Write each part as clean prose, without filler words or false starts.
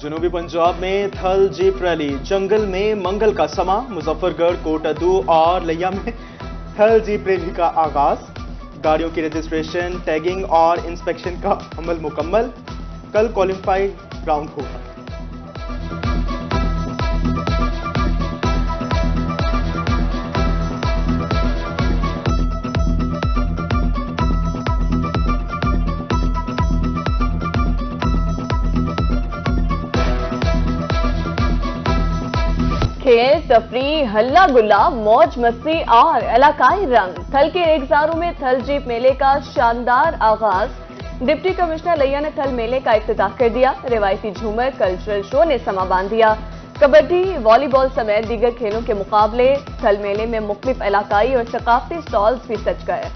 जनूबी पंजाब में थल जीप रैली, जंगल में मंगल का समा। मुजफ्फरगढ़, कोटअदू और लिया में थल जीप रैली का आगाज। गाड़ियों की रजिस्ट्रेशन, टैगिंग और इंस्पेक्शन का अमल मुकम्मल। कल क्वालिफाइड राउंड होगा। खेल, तफरी, हल्ला गुल्ला, मौज मस्ती और इलाकाई रंग। थल के रेगजारों में थल जीप मेले का शानदार आगाज। डिप्टी कमिश्नर लिया ने थल मेले का इफ्तिताह कर दिया। रिवायती झूमर, कल्चरल शो ने समा बांध दिया। कबड्डी, वॉलीबॉल समेत दीगर खेलों के मुकाबले। थल मेले में मुख्तलिफ इलाकाई और सकाफती स्टॉल्स भी सज गए।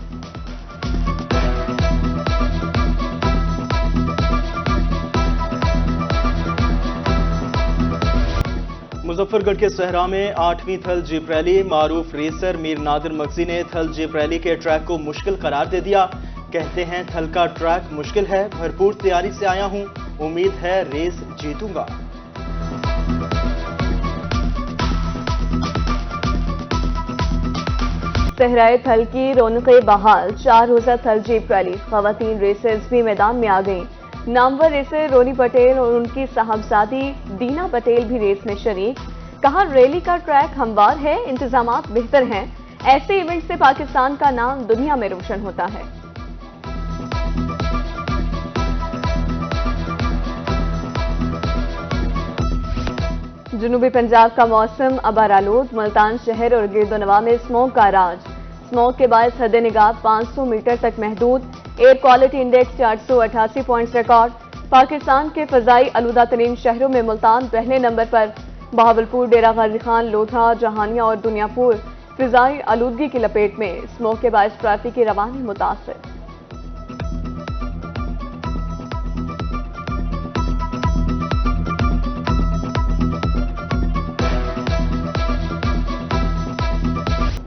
मुजफ्फरगढ़ के सहरा में 8वीं थल जीप रैली। मारूफ रेसर मीर नादिर मगजी ने थल जीप रैली के ट्रैक को मुश्किल करार दे दिया। कहते हैं थल का ट्रैक मुश्किल है, भरपूर तैयारी से आया हूं, उम्मीद है रेस जीतूंगा। सहराए थल की रौनकें बहाल। 4 रोजा थल जीप रैली, खवातीन रेसर्स भी मैदान में आ गईं। नामवर रेसर रोनी पटेल और उनकी साहबजादी दीना पटेल भी रेस में शरीक। कहा रैली का ट्रैक हमवार है, इंतजामात बेहतर हैं। ऐसे इवेंट से पाकिस्तान का नाम दुनिया में रोशन होता है। जनूबी पंजाब का मौसम अबारालूद। मुल्तान शहर और गिरदोनवा में स्मोक का राज। स्मोक के बायस हद निगाह 500 मीटर तक महदूद। Air quality index 488 points record. Pakistan के फजाई आलूदा तरीन शहरों में मुल्तान पहले नंबर पर। बहावलपुर, डेरा गाजी खान, लोधा, जहानिया और दुनियापुर फिजाई आलूदगी की लपेट में। स्मोक के बायस ट्रैफिक की रवानी मुतासर।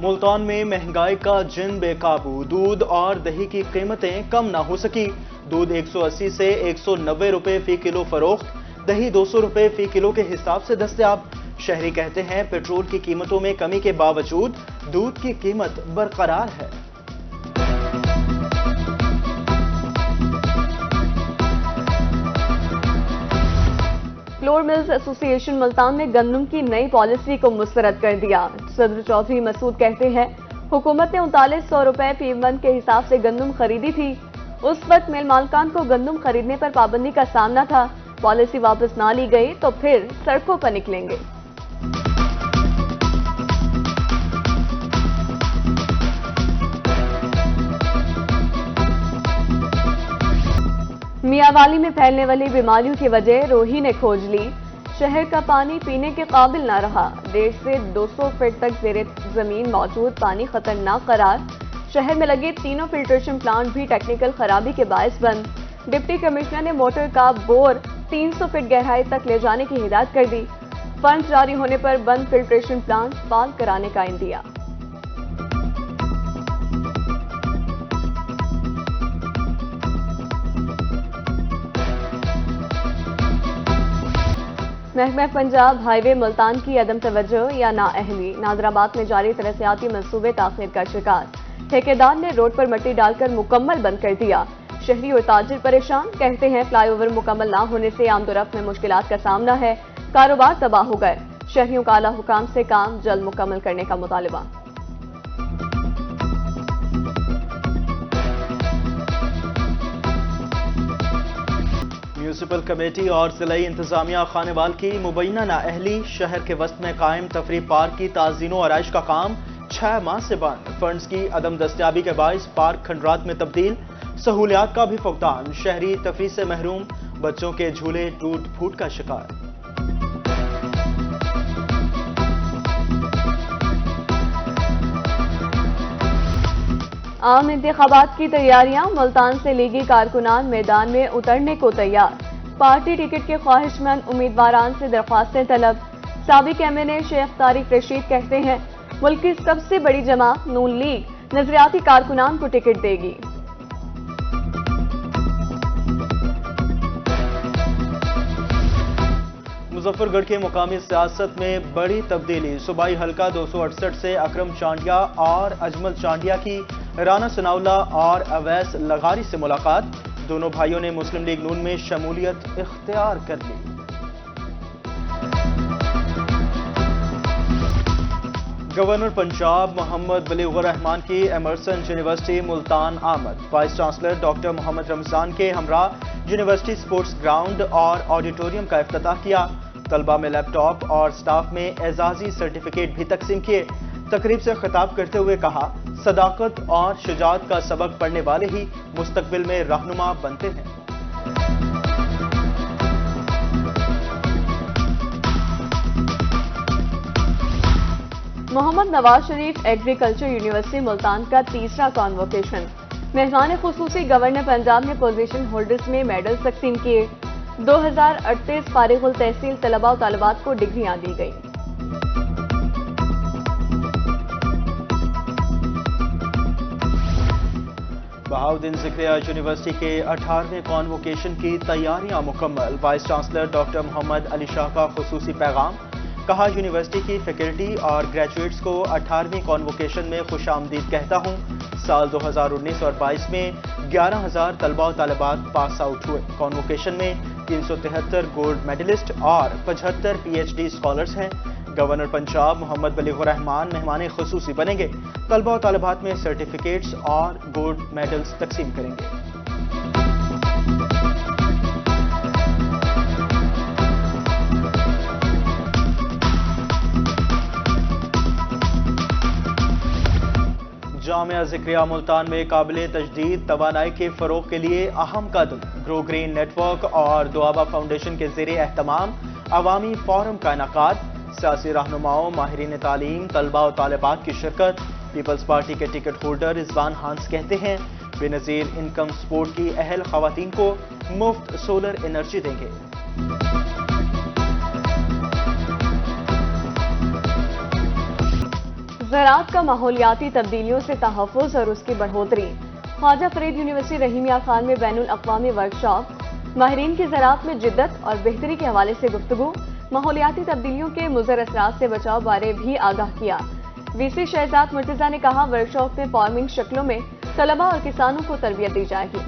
मुल्तान में महंगाई का जिन बेकाबू। दूध और दही की कीमतें कम ना हो सकी। दूध 180 से 190 रुपए फी किलो फरोख्त, दही 200 रुपए फी किलो के हिसाब से दस्तयाब। शहरी कहते हैं पेट्रोल की कीमतों में कमी के बावजूद दूध की कीमत बरकरार है। फ्लोर मिल्स एसोसिएशन मुल्तान ने गंदम की नई पॉलिसी को मुस्तरद कर दिया। सदर चौधरी मसूद कहते हैं हुकूमत ने 3900 रुपए फी मन के हिसाब से गंदम खरीदी थी। उस वक्त मिल मालकान को गंदम खरीदने पर पाबंदी का सामना था। पॉलिसी वापस ना ली गई तो फिर सड़कों पर निकलेंगे। मियावाली में फैलने वाली बीमारियों की वजह रोही ने खोज ली। शहर का पानी पीने के काबिल न रहा। 150 से 200 फीट तक ज़ेरे जमीन मौजूद पानी खतरनाक करार। शहर में लगे तीनों फिल्ट्रेशन प्लांट भी टेक्निकल खराबी के बायस बंद। डिप्टी कमिश्नर ने मोटर का बोर 300 फीट गहराई तक ले जाने की हिदायत कर दी। फंड जारी होने पर बंद फिल्ट्रेशन प्लांट बहाल कराने का इंदिया। महकमा पंजाब हाईवे मुल्तान की अदम तवज्जो या नाअहली। नादराबाद में जारी तरक्याती मंसूबे ताखीर का शिकार। ठेकेदार ने रोड पर मट्टी डालकर मुकम्मल बंद कर दिया। शहरी और ताजिर परेशान। कहते हैं फ्लाईओवर मुकम्मल ना होने से आमदोरफ्त में मुश्किलात का सामना है। कारोबार तबाह हो गए। शहरियों का आला हुकाम से काम जल्द मुकम्मल करने का मुतालबा। म्यूनिसिपल कमेटी और जिलाई इंतजामिया खानेवाल की मुबैना नाअहली। शहर के वस्त में कायम तफरी पार्क की ताज़ीनो आराइश का काम 6 माह से बंद। फंड्स की अदम दस्तयाबी के बायस पार्क खंडरात में तब्दील। सहूलियात का भी फुकदान। शहरी तफरी से महरूम। बच्चों के झूले टूट फूट का शिकार। आम इंतखाबात की तैयारियां। मुल्तान से लीगी कारकुनान मैदान में उतरने को तैयार। पार्टी टिकट के ख्वाहिशमंद उम्मीदवारान से दरख्वास्तें तलब। साबिक एमएनए शेख तारिक रशीद कहते हैं मुल्क की सबसे बड़ी जमात नून लीग नजरियाती कारकुनान को टिकट देगी। मुजफ्फरगढ़ के मुकामी सियासत में बड़ी तब्दीली। सूबाई हल्का 268 से अकरम चांडिया और अजमल चांडिया की राना सनाउल्ला और अवैस लगारी से मुलाकात। दोनों भाइयों ने मुस्लिम लीग नून में शमूलियत इख्तियार कर ली। गवर्नर पंजाब मोहम्मद बलीगुर रहमान की एमर्सन यूनिवर्सिटी मुल्तान आमद। Vice chancellor doctor Mohammad Ramzan के हमरा यूनिवर्सिटी स्पोर्ट्स ग्राउंड और ऑडिटोरियम का इफ्तिताह किया। तलबा में लैपटॉप और स्टाफ में एजाजी सर्टिफिकेट भी तकसीम किए। तकरीब से खिताब करते हुए कहा, सदाकत और शुजाअत का सबक पढ़ने वाले ही मुस्तकबिल में रहनुमा बनते हैं। मोहम्मद नवाज शरीफ एग्रीकल्चर यूनिवर्सिटी मुल्तान का तीसरा कॉन्वोकेशन। मेहमान खुसूसी गवर्नर पंजाब ने पोजीशन होल्डर्स में मेडल तकसीम किए। 2038 फारिगुल तहसील तलबा और तालिबात को डिग्रियां दी गई। बहाउद्दीन ज़िक्रिया यूनिवर्सिटी के 18वें कॉन्वोकेशन की तैयारियां मुकम्मल। Vice chancellor doctor Mohammad Ali Shah का खुसूसी पैगाम। कहा, यूनिवर्सिटी की फैकल्टी और ग्रेजुएट्स को 18वीं कॉन्वोकेशन में खुशामदीद कहता हूं। साल 2019 और 22 में 11,000 तलबा और तालिबात पास आउट हुए। कॉन्वोकेशन में 373 गोल्ड मेडलिस्ट और 75 PhD स्कॉलर्स हैं। गवर्नर पंजाब मोहम्मद बलीगुर रहमान मेहमान खुसूसी बनेंगे। तलबा और तालिबात में सर्टिफिकेट्स और गोल्ड मेडल्स तकसीम करेंगे। जामिया ज़िक्रिया मुल्तान में काबिले तजदीद तवानाई के फ़रोग़ के लिए अहम कदम। ग्रो ग्रीन नेटवर्क और दुआबा फाउंडेशन के ज़ेरे एहतमाम अवामी फोरम का इनेकाद। सियासी रहनुमाओं, माहिरीन तालीम, तलबा और तालिबात की शिरकत। पीपल्स पार्टी के टिकट होल्डर रिजवान हांस कहते हैं, बेनज़ीर इनकम सपोर्ट की अहल ख़वातीन को मुफ्त सोलर एनर्जी देंगे। ज़राअत का माहौलियाती तब्दीलियों से तहफ़्फ़ुज़ और उसकी बढ़ोतरी। ख्वाजा फरीद यूनिवर्सिटी रहीमिया खान में बैनुल अक़वामी वर्कशॉप। माहिरीन की ज़राअत में जिद्दत और बेहतरी के हवाले से गुफ्तगू। माहौलियाती तब्दीलियों के मुज़र असरात से बचाव बारे भी आगाह किया। VC शहजाद मुर्तज़ा ने कहा, वर्कशॉप में फार्मिंग शक्लों में तलबा और किसानों को तरबियत दी जाएगी।